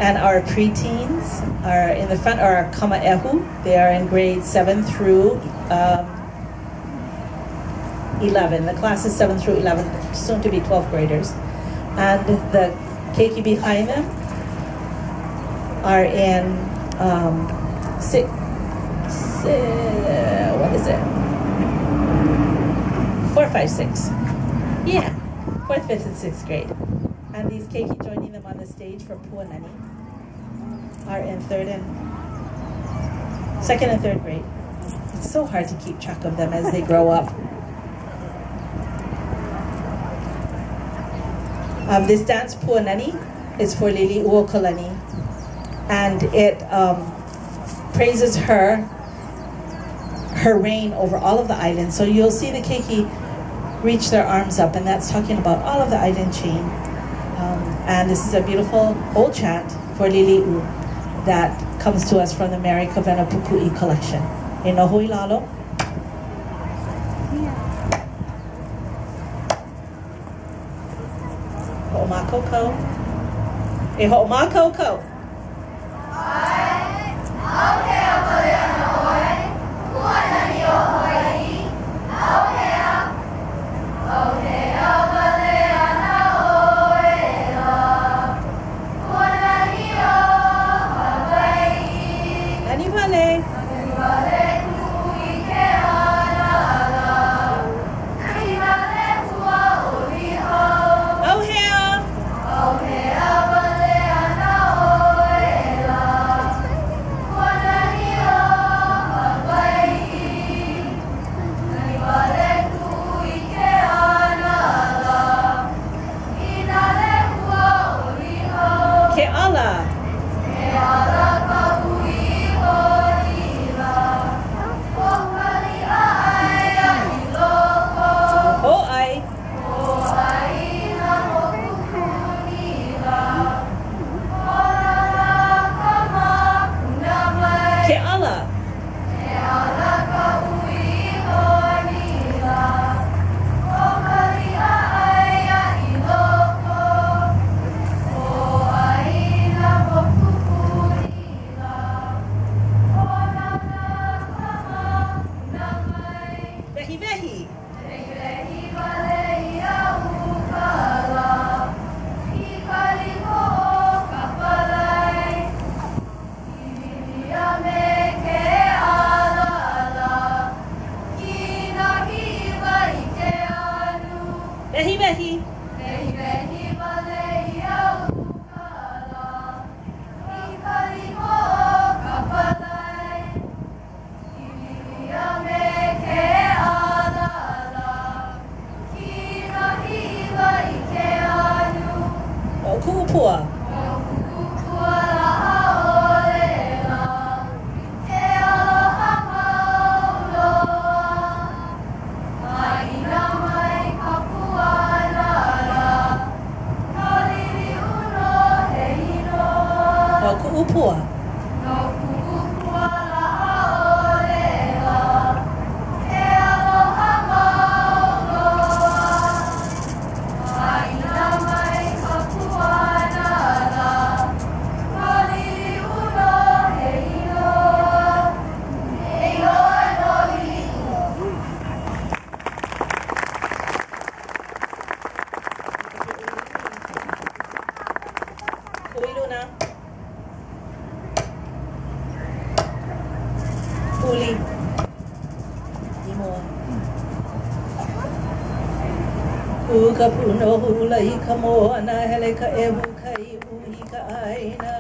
And our preteens are in the front are our kamaehu. They are in grades 7 through 11. The class is 7 through 11, soon to be 12th graders. And the keiki behind them are in what is it? 4, 5, 6. Yeah, 4th, 5th, and 6th grade. And these keiki joining them on the stage for Puanani are in 2nd and 3rd grade. It's so hard to keep track of them as they grow up. This dance, Puanani, is for Lili Uokalani, and it praises her reign over all of the islands. So you'll see the keiki reach their arms up, and that's talking about all of the island chain. And this is a beautiful old chant for Lili'u that comes to us from the Mary Kavena Pukui collection. E no hui lalo. Ho'oma koko. E ho'oma koko. Uka puno hula ika moana hele ka ewu ka iu hika aina.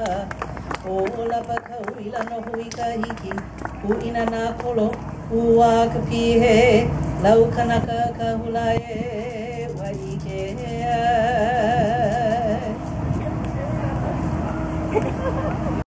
Ola pa ka uila no hui ka hiki. Uina na kolo ua ka pihe. Lau kanaka ka hula e wa ike.